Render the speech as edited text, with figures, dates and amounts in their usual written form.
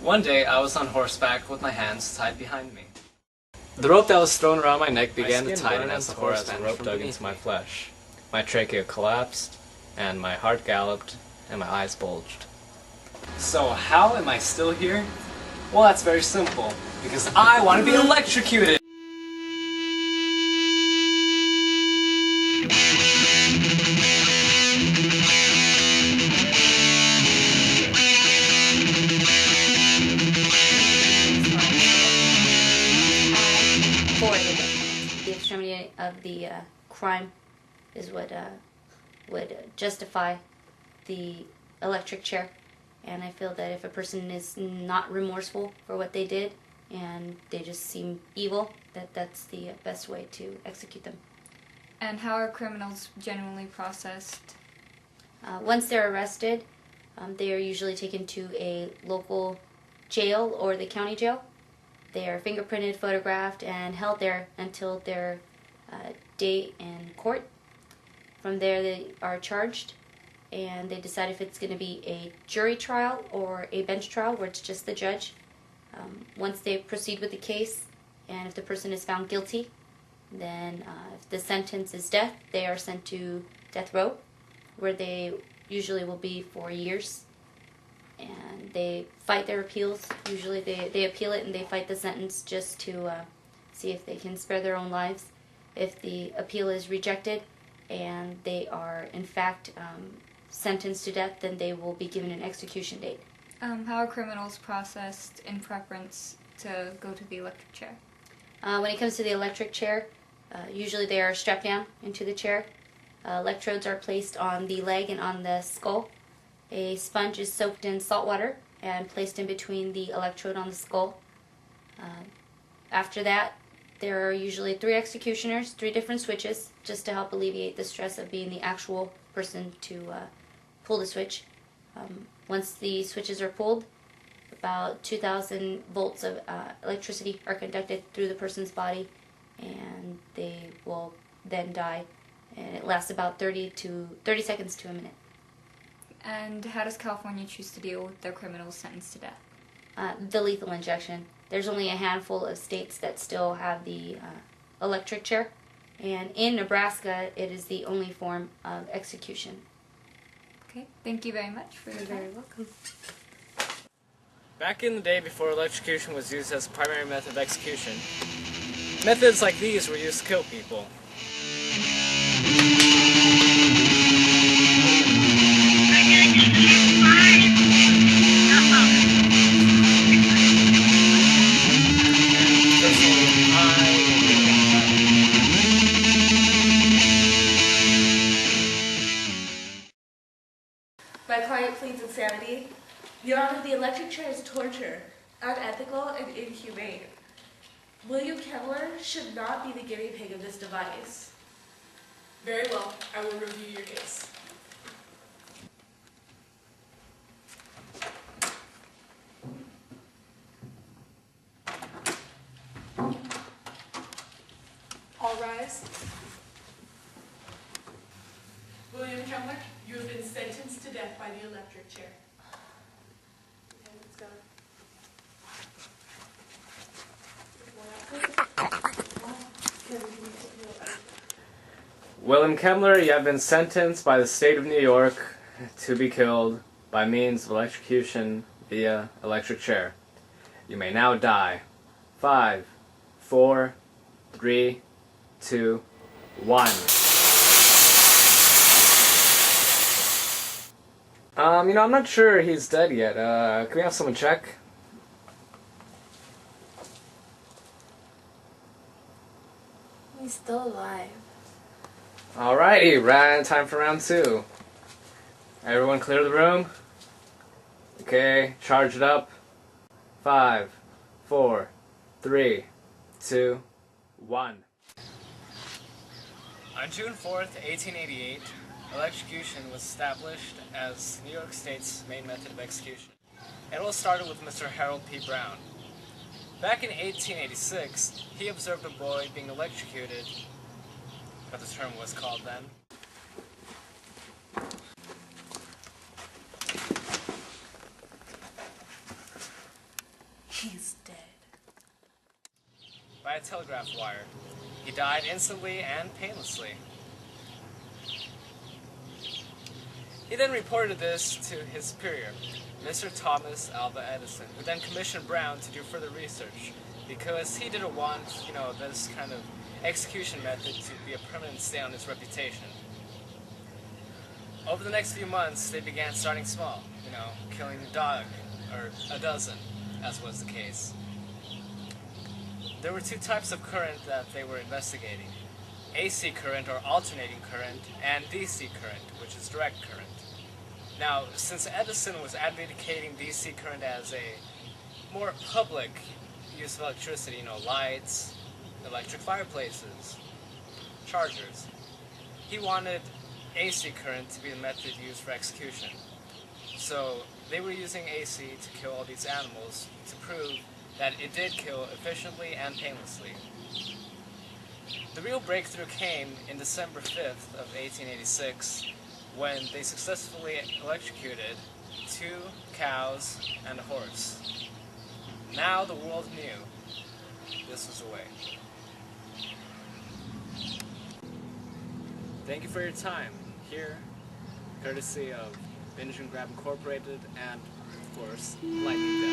One day, I was on horseback with my hands tied behind me. The rope that was thrown around my neck began to tighten as the horse and rope dug into my flesh. My trachea collapsed, and my heart galloped, and my eyes bulged. So how am I still here? Well, that's very simple. Because I want to be electrocuted! For the extremity of the crime is what would justify the electric chair. And I feel that if a person is not remorseful for what they did and they just seem evil, that's the best way to execute them. And how are criminals generally processed? Once they're arrested, they are usually taken to a local jail or the county jail. They are fingerprinted, photographed, and held there until their date in court. From there, they are charged, and they decide if it's going to be a jury trial or a bench trial where it's just the judge. Once they proceed with the case, and if the person is found guilty, then if the sentence is death, they are sent to death row, where they usually will be for years. And they fight their appeals. Usually they appeal it and they fight the sentence just to see if they can spare their own lives. If the appeal is rejected and they are in fact sentenced to death, then they will be given an execution date. How are criminals processed in preference to go to the electric chair? When it comes to the electric chair, usually they are strapped down into the chair. Electrodes are placed on the leg and on the skull. A sponge is soaked in salt water and placed in between the electrode on the skull. After that, there are usually 3 executioners, 3 different switches, just to help alleviate the stress of being the actual person to pull the switch. Once the switches are pulled, about 2,000 volts of electricity are conducted through the person's body, and they will then die. And it lasts about 30 seconds to a minute. And how does California choose to deal with their criminals sentenced to death? The lethal injection. There's only a handful of states that still have the electric chair, and in Nebraska, it is the only form of execution. Okay, thank you very much for your You're time. very welcome. Back in the day before electrocution was used as a primary method of execution, methods like these were used to kill people. My client pleads insanity. Your Honor, the electric chair is torture, unethical and inhumane. William Kemmler should not be the guinea pig of this device. Very well, I will review your case. All rise. William Kemmler, you have been sentenced to death by the electric chair. Okay, let's go. William Kemmler, you have been sentenced by the state of New York to be killed by means of electrocution via electric chair. You may now die. 5, 4, 3, 2, 1. I'm not sure he's dead yet. Can we have someone check? He's still alive. Alrighty, time for round 2. Everyone clear the room? Okay, charge it up. 5, 4, 3, 2, 1. On June 4th, 1888, electrocution was established as New York State's main method of execution. It all started with Mr. Harold P. Brown. Back in 1886, he observed a boy being electrocuted, what the term was called then. He's dead. By a telegraph wire. He died instantly and painlessly. He then reported this to his superior, Mr. Thomas Alva Edison, who then commissioned Brown to do further research, because he didn't want, this kind of execution method to be a permanent stain on his reputation. Over the next few months, they began starting small, killing a dog, or a dozen, as was the case. There were two types of current that they were investigating: AC current, or alternating current, and DC current, which is direct current. Now, since Edison was advocating DC current as a more public use of electricity, lights, electric fireplaces, chargers, he wanted AC current to be the method used for execution. So they were using AC to kill all these animals to prove that it did kill efficiently and painlessly. The real breakthrough came in December 5th of 1886, when they successfully electrocuted 2 cows and a horse. Now the world knew this was the way. Thank you for your time here, courtesy of Binge and Grab Incorporated and, of course, Lightning Den.